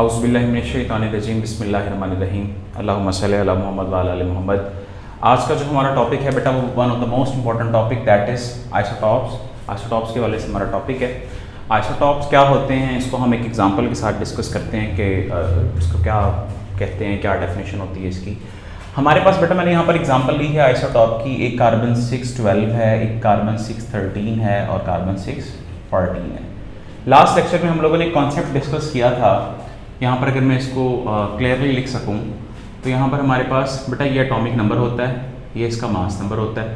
औज़ुबिल्लाहिमिनश्शैतानिर्रजीम बिस्मिल्लाहिर्रहमानिर्रहीम अल्लाहुम्मा सल्लि अला मुहम्मद व अला आलि मुहम्मद। आज का जो हमारा टॉपिक है बेटा वो one of the most important topic that is isotopes. Isotopes के वाले से हमारा टॉपिक है। आइसोटॉप्स क्या होते हैं, इसको हम एक एग्जांपल के साथ डिस्कस करते हैं कि इसको क्या कहते हैं, क्या डेफिनेशन होती है इसकी। हमारे पास बेटा मैंने यहाँ पर एग्जांपल ली है आइसोटॉप की। एक कार्बन 612 है, एक कार्बन 613 है और कार्बन 614 है। लास्ट लेक्चर में हम लोगों ने एक कॉन्सेप्ट डिस्कस किया था। यहाँ पर अगर मैं इसको क्लियरली लिख सकूँ तो यहाँ पर हमारे पास बेटा ये एटॉमिक नंबर होता है, ये इसका मास नंबर होता है।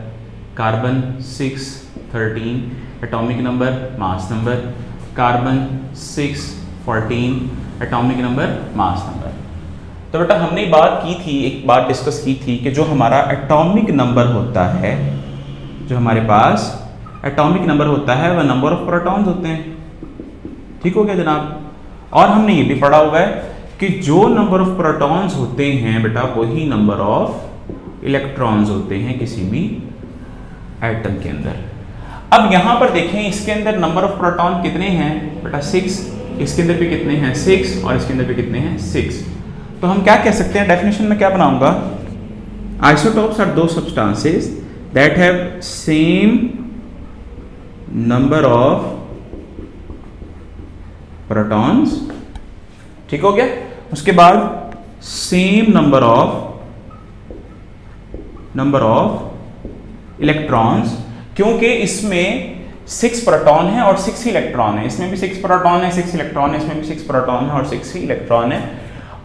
Carbon 613 atomic number, mass number. Carbon 614 atomic number, mass number. तो बेटा हमने बात की थी, एक बात डिस्कस की थी कि जो हमारा एटॉमिक नंबर होता है, जो हमारे पास एटॉमिक नंबर होता है वह नंबर ऑफ प्रोटॉन्स होते हैं। ठीक हो गया जनाब। और हमने ये भी पढ़ा हुआ है कि जो नंबर ऑफ प्रोटॉन्स होते हैं बेटा वही नंबर ऑफ इलेक्ट्रॉन्स होते हैं किसी भी एटम के अंदर। अब यहां पर देखें इसके अंदर नंबर ऑफ प्रोटॉन कितने हैं बेटा 6, इसके अंदर भी कितने हैं 6 और इसके अंदर भी कितने हैं 6। तो हम क्या कह सकते हैं, डेफिनेशन में क्या बनाऊंगा, आइसोटॉप्स आर दो substances that have same number of protons. ठीक हो गया। उसके बाद सेम नंबर ऑफ इलेक्ट्रॉन्स, क्योंकि इसमें 6 प्रोटॉन है और 6 ही इलेक्ट्रॉन है। इसमें भी 6 प्रोटॉन है, 6 इलेक्ट्रॉन है, इसमें भी 6 प्रोटॉन है और 6 ही इलेक्ट्रॉन है।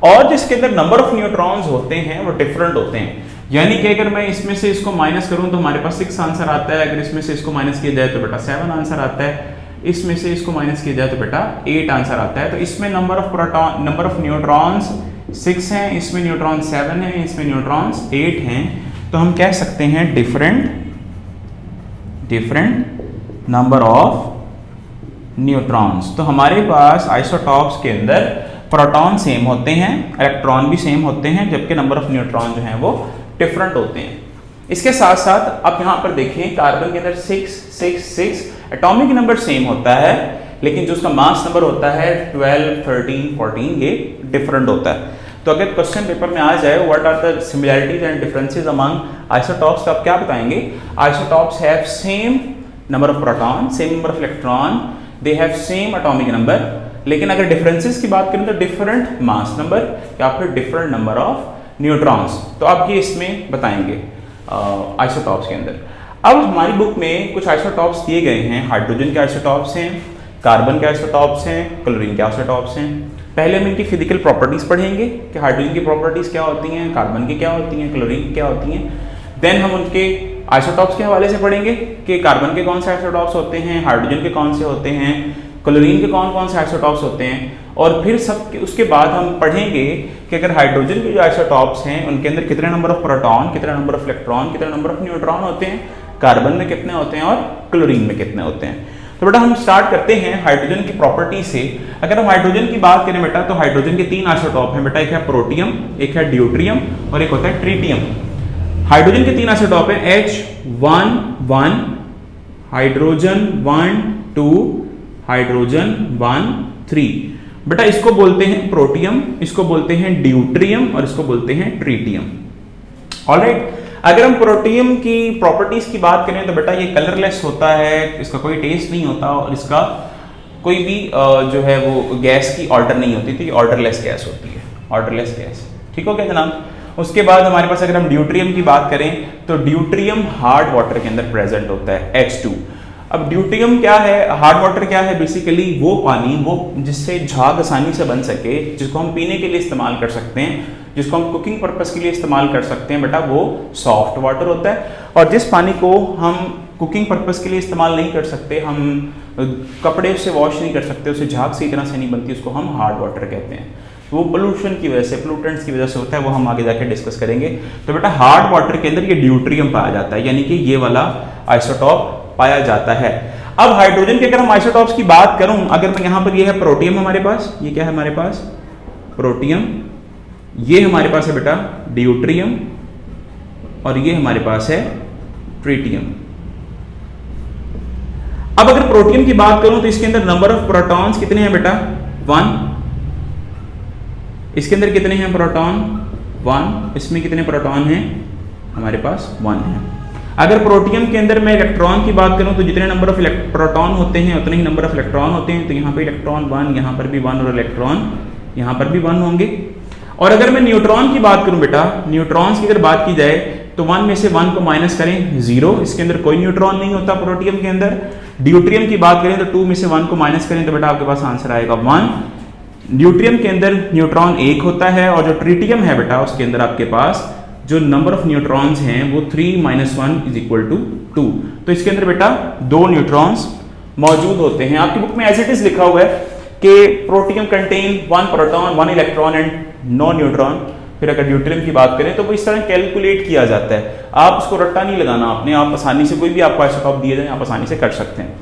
और जिसके अंदर नंबर ऑफ न्यूट्रॉन्स होते हैं वो डिफरेंट होते हैं। यानी कि अगर मैं इसमें से इसको माइनस करूं तो हमारे पास 6 आंसर आता है। अगर इसमें से इसको माइनस किया जाए तो बेटा 7 आंसर आता है। इसमें से इसको माइनस किया जाए तो बेटा 8 आंसर आता है। तो इसमें नंबर ऑफ न्यूट्रॉन्स 6 हैं, इसमें न्यूट्रॉन 7 हैं, इसमें न्यूट्रॉन्स 8 हैं। तो हम कह सकते हैं डिफरेंट नंबर ऑफ न्यूट्रॉन्स। तो हमारे पास आइसोटॉप्स के अंदर प्रोटॉन सेम होते हैं, इलेक्ट्रॉन भी सेम होते हैं, जबकि नंबर ऑफ न्यूट्रॉन जो हैं वो डिफरेंट होते हैं। इसके साथ साथ आप यहाँ पर देखें कार्बन के अंदर 6 एटॉमिक नंबर सेम होता है, लेकिन जो उसका मास नंबर होता है 12, 13, 14 ये डिफरेंट होता है। तो अगर क्वेश्चन पेपर में आ जाए what are the similarities and differences among isotopes, तो आप क्या बताएंगे, isotopes have same number of proton, same number of electron, they have same atomic number. लेकिन अगर डिफरेंसेस की बात करें तो डिफरेंट मास नंबर या फिर डिफरेंट नंबर ऑफ न्यूट्रॉन्स। तो आप ये इसमें बताएंगे आइसोटॉप्स के अंदर। अब हमारी बुक में कुछ आइसोटॉप्स दिए गए हैं। हाइड्रोजन के आइसोटॉप्स हैं, कार्बन के आइसोटॉप्स हैं, क्लोरीन के आइसोटॉप्स हैं। पहले हम इनकी फिजिकल प्रॉपर्टीज पढ़ेंगे कि हाइड्रोजन की प्रॉपर्टीज क्या होती हैं, कार्बन की क्या होती हैं, क्लोरीन की क्या होती हैं। देन हम उनके आइसोटॉप्स के हवाले से पढ़ेंगे कि कार्बन के कौन से आइसोटॉप्स होते हैं, हाइड्रोजन के कौन से होते हैं, क्लोरीन के कौन कौन से आइसोटॉप्स होते हैं। और फिर उसके बाद हम पढ़ेंगे कि अगर हाइड्रोजन के जो आइसोटॉप्स हैं उनके अंदर कितने नंबर ऑफ प्रोटॉन, कितने नंबर ऑफ इलेक्ट्रॉन, कितने नंबर ऑफ न्यूट्रॉन होते हैं, कार्बन में कितने होते हैं और क्लोरीन में कितने होते हैं। तो बेटा हम स्टार्ट करते हैं हाइड्रोजन की प्रॉपर्टी से। अगर हम हाइड्रोजन की बात करें बेटा तो हाइड्रोजन के 3 आइसोटॉप हैं बेटा, एक है प्रोटियम, एक है ड्यूट्रियम और एक होता है ट्रीटियम। हाइड्रोजन के 3 आइसोटॉप हैं H11, हाइड्रोजन 1, 2, हाइड्रोजन 1, 3। बेटा इसको बोलते हैं प्रोटियम, इसको बोलते हैं ड्यूट्रियम और इसको बोलते हैं ट्रीटियम। ऑलराइट। अगर हम प्रोटियम की प्रॉपर्टीज की बात करें तो बेटा ये कलरलेस होता है, इसका कोई टेस्ट नहीं होता और इसका कोई भी जो है वो गैस की ऑर्डर नहीं होती थी, ऑर्डरलेस गैस होती है, ऑर्डरलेस गैस। ठीक हो गया जनाब। उसके बाद हमारे पास अगर हम ड्यूट्रियम की बात करें तो ड्यूट्रियम हार्ड वाटर के अंदर प्रेजेंट होता है H2। अब ड्यूट्रियम क्या है, हार्ड वाटर क्या है, बेसिकली वो पानी वो जिससे झाग आसानी से बन सके, जिसको हम पीने के लिए इस्तेमाल कर सकते हैं, जिसको हम कुकिंग पर्पस के लिए इस्तेमाल कर सकते हैं बेटा, वो सॉफ्ट वाटर होता है। और जिस पानी को हम कुकिंग पर्पस के लिए इस्तेमाल नहीं कर सकते, हम कपड़े से वॉश नहीं कर सकते, उसे झाग से इतना से नहीं बनती, उसको हम हार्ड वाटर कहते हैं। वो पोल्यूशन की वजह से, पोल्यूटेंट्स की वजह से होता है, वो हम आगे जाके डिस्कस करेंगे। तो बेटा हार्ड वाटर के अंदर ये ड्यूट्रियम पाया जाता है, यानी कि ये वाला आइसोटॉप पाया जाता है। अब हाइड्रोजन के अगर हम आइसोटॉप्स की बात करूं, अगर मैं यहां पर ये है प्रोटियम हमारे पास, ये क्या है हमारे पास प्रोटियम, ये हमारे पास है बेटा ड्यूट्रियम और ये हमारे पास है ट्रीटियम। अब अगर प्रोटियम की बात करूं तो इसके अंदर नंबर ऑफ प्रोटॉन्स कितने हैं बेटा 1, इसके अंदर कितने हैं प्रोटॉन? 1। इसमें कितने प्रोटॉन हैं? हमारे पास 1 है। अगर प्रोटियम के अंदर मैं इलेक्ट्रॉन की बात करूं तो जितने नंबर ऑफ प्रोटॉन होते हैं उतने ही नंबर ऑफ इलेक्ट्रॉन होते हैं। तो यहाँ पे इलेक्ट्रॉन 1, यहाँ पर भी 1 और इलेक्ट्रॉन यहाँ पर भी 1 होंगे। और अगर मैं न्यूट्रॉन की बात करूं बेटा, न्यूट्रॉन्स की अगर बात की जाए तो 1 में से 1 को माइनस करें 0, इसके अंदर कोई न्यूट्रॉन नहीं होता प्रोटियम के अंदर। ड्यूट्रियम की बात करें तो 2 में से 1 को माइनस करें तो बेटा आपके पास आंसर आएगा 1। ड्यूट्रियम के अंदर न्यूट्रॉन 1 होता है और जो ट्रिटियम है बेटा उसके अंदर आपके पास जो नंबर ऑफ न्यूट्रॉन्स हैं वो 3 - 1 = 2। तो इसके अंदर बेटा 2 न्यूट्रॉन्स मौजूद होते हैं। आपकी बुक में एज इट इज लिखा हुआ है कि protium contain 1 proton 1 electron and no neutron. फिर अगर ड्यूट्रियम की बात करें तो वो इस तरह कैलकुलेट किया जाता है। आप उसको रट्टा नहीं लगाना आपने, आप आसानी से कोई भी आपको आइसोटॉप दिए जाए आप आसानी से कर सकते हैं।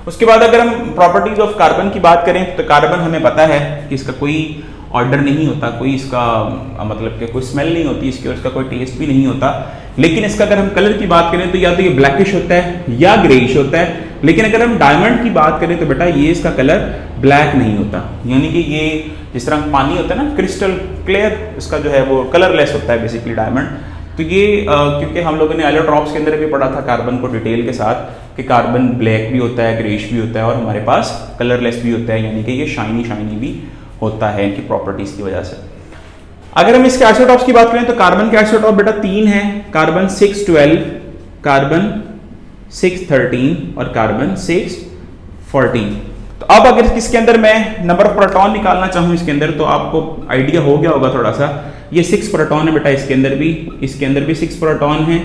उसके बाद अगर हम प्रॉपर्टीज ऑफ कार्बन की बात करें तो कार्बन हमें पता है कि इसका कोई ऑर्डर नहीं होता, कोई इसका मतलब कि कोई स्मेल नहीं होती इसकी और इसका कोई टेस्ट भी नहीं होता। लेकिन इसका अगर हम कलर की बात करें तो या तो ये ब्लैकिश होता है या ग्रेइश होता है। लेकिन अगर हम डायमंड की बात करें तो बेटा ये इसका कलर ब्लैक नहीं होता, यानी कि ये जिस तरह पानी होता है ना क्रिस्टल क्लियर, इसका जो है वो कलरलेस होता है बेसिकली डायमंड। तो ये क्योंकि हम लोगों ने एलोट्रॉप्स के अंदर भी पढ़ा था कार्बन को डिटेल के साथ कि कार्बन ब्लैक भी होता है, ग्रेइश भी होता है और हमारे पास कलरलेस भी होता है, यानी कि ये शाइनी भी होता है इनकी प्रॉपर्टीज की वजह से। अगर हम इसके आइसोटॉप्स की बात करें तो कार्बन के आइसोटॉप बेटा 3 हैं, कार्बन 612, कार्बन 613 और कार्बन 614। तो अब अगर इसके अंदर मैं नंबर ऑफ प्रोटॉन निकालना चाहूं इसके अंदर तो आपको आइडिया हो गया होगा थोड़ा सा। ये 6 प्रोटॉन है बेटा, इसके अंदर भी 6 प्रोटॉन है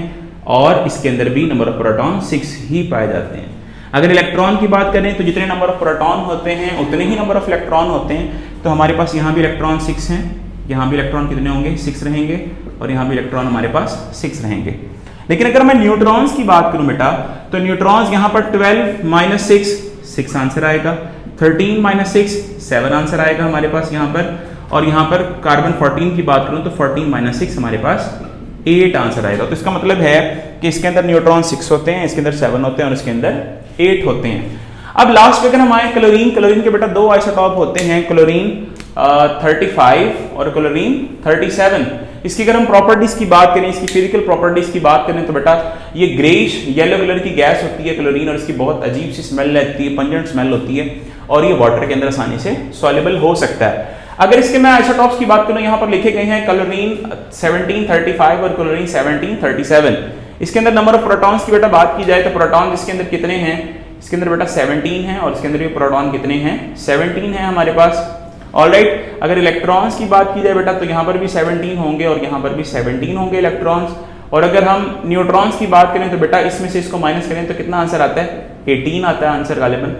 और इसके अंदर भी नंबर ऑफ प्रोटॉन 6 ही पाए जाते हैं। अगर इलेक्ट्रॉन की बात करें तो जितने नंबर ऑफ प्रोटॉन होते हैं उतने ही नंबर ऑफ इलेक्ट्रॉन होते हैं। तो हमारे पास यहाँ भी इलेक्ट्रॉन 6 हैं, यहाँ भी इलेक्ट्रॉन कितने होंगे? 6 रहेंगे और यहाँ भी इलेक्ट्रॉन हमारे पास 6 रहेंगे। लेकिन अगर मैं न्यूट्रॉन्स की बात करूं बेटा तो न्यूट्रॉन्स यहाँ पर 12 - 6 आंसर आएगा, 13 - 6 7 आंसर आएगा हमारे पास यहाँ पर। और यहाँ पर कार्बन 14 की बात करूं तो 14 - 6 हमारे पास 8 आंसर आएगा। तो इसका मतलब है कि इसके अंदर न्यूट्रॉन 6 होते हैं, इसके अंदर 7 होते हैं और इसके अंदर 8 होते हैं। अब लास्ट पे अगर हम आए क्लोरीन, क्लोरीन के बेटा 2 आइसोटॉप होते हैं, क्लोरीन 35 और क्लोरीन 37। इसकी अगर हम प्रॉपर्टीज की बात करें, इसकी फिजिकल प्रॉपर्टीज की बात करें तो बेटा ये ग्रेइश येलो कलर की गैस होती है क्लोरीन और इसकी बहुत अजीब सी स्मेल रहती है, पंजेंट स्मेल होती है और ये वाटर के अंदर आसानी से सॉल्युबल हो सकता है। अगर इसके मैं आइसोटॉप्स की बात करूं यहाँ पर लिखे गए हैं क्लोरीन 1735 और क्लोरीन 1737। इसके अंदर नंबर ऑफ प्रोटॉन्स की बेटा बात की जाए तो प्रोटॉन इसके अंदर कितने हैं? इसके अंदर बेटा 17 है और इसके अंदर भी प्रोटॉन कितने हैं? 17 है हमारे पास। ऑलराइट, अगर इलेक्ट्रॉन्स की बात की जाए बेटा तो यहाँ पर भी 17 होंगे और यहाँ पर भी 17 होंगे इलेक्ट्रॉन्स। और अगर हम न्यूट्रॉन्स की बात करें तो बेटा इसमें से इसको माइनस करें तो कितना आंसर आता है? 18 आता है आंसर गालिबन।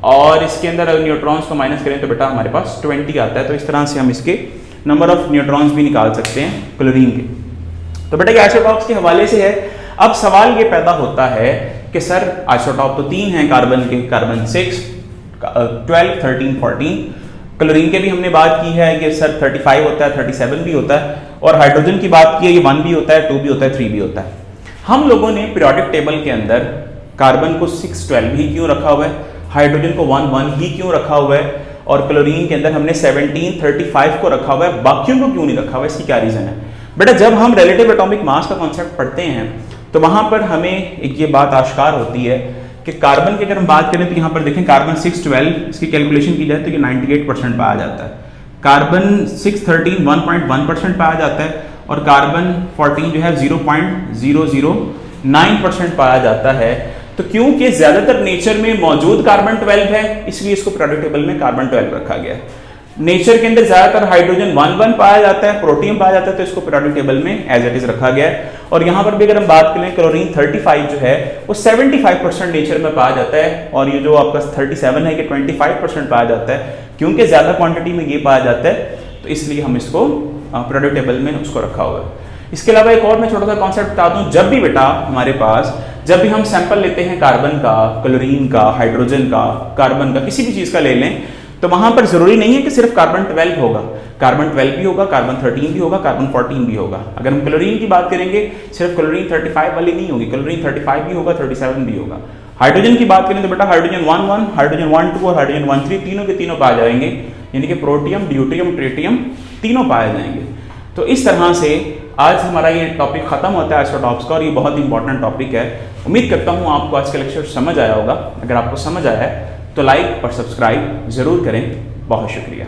और इसके अंदर अगर न्यूट्रॉन्स को माइनस करें तो बेटा हमारे पास 20 आता है। तो इस तरह से हम इसके नंबर ऑफ न्यूट्रॉन्स भी निकाल सकते हैं क्लोरीन के। तो बेटा ये आइसोटॉप्स के हवाले से है। अब सवाल ये पैदा होता है कि सर आइसोटॉप तो 3 हैं कार्बन के, कार्बन 6, 12, 13, 14। क्लोरीन के भी हमने बात की है कि सर 35 होता है, 37 भी होता है और हाइड्रोजन की बात की है ये 1 भी होता है, 2 भी होता है, 3 भी होता है। हम लोगों ने पीरियोडिक टेबल के अंदर कार्बन को 6, 12 ही क्यों रखा हुआ है, हाइड्रोजन को 1, 1 ही क्यों रखा हुआ है और क्लोरीन के अंदर हमने 17, 35 को रखा हुआ है, बाकियों को क्यों नहीं रखा हुआ है? इसकी क्या रीजन है? बेटा जब हम रिलेटिव एटॉमिक मास का कॉन्सेप्ट पढ़ते हैं तो वहां पर हमें एक ये बात आश्कार होती है कि कार्बन की अगर हम बात करें तो यहाँ पर देखें कार्बन 6, 12 इसकी कैलकुलेशन की जाए तो ये 98% पाया जाता है। कार्बन 6, 13 1.1% पाया जाता है और कार्बन 14 जो है 0.009% पाया जाता है। तो क्योंकि ज्यादातर नेचर में मौजूद कार्बन 12 है इसलिए इसको पीरियोडिक टेबल में कार्बन 12 रखा गया है। नेचर के अंदर ज्यादातर हाइड्रोजन 1, 1 पाया जाता है, प्रोटियम पाया जाता है, तो इसको पीरियोडिक टेबल में एज इट इज रखा गया है। और यहाँ पर भी अगर हम बात करें क्लोरीन 35 जो है वो 75% नेचर में पाया जाता है और ये जो आपका 37 है कि 25% पाया जाता है। क्योंकि ज्यादा क्वांटिटी में ये पाया जाता है तो इसलिए हम इसको पीरियोडिक टेबल में उसको रखा हुआ है। इसके अलावा एक और मैं छोटा सा कॉन्सेप्ट बता दूं, जब भी बेटा हमारे पास जब भी हम सैंपल लेते हैं कार्बन का, क्लोरीन का, हाइड्रोजन का, कार्बन का, किसी भी चीज का ले लें तो वहां पर जरूरी नहीं है कि सिर्फ कार्बन 12 होगा, कार्बन 12 भी होगा, कार्बन 13 भी होगा, कार्बन 14 भी होगा। अगर हम क्लोरीन की बात करेंगे सिर्फ क्लोरीन 35 वाली नहीं होगी, क्लोरीन 35 भी होगा, 37 भी होगा। हाइड्रोजन की बात करें तो बेटा हाइड्रोजन 1, 1, हाइड्रोजन 1, 2 और हाइड्रोजन 1, 3 तीनों के तीनों पाए जाएंगे। यानी कि प्रोटियम, ड्यूटेरियम, ट्रिटियम तीनों पाए जाएंगे। तो इस तरह से आज हमारा ये टॉपिक खत्म होता है आइसोटॉप्स का, और ये बहुत इंपॉर्टेंट टॉपिक है। उम्मीद करता हूँ आपको आज का लेक्चर समझ आया होगा। अगर आपको समझ आया है तो लाइक और सब्सक्राइब ज़रूर करें। बहुत शुक्रिया।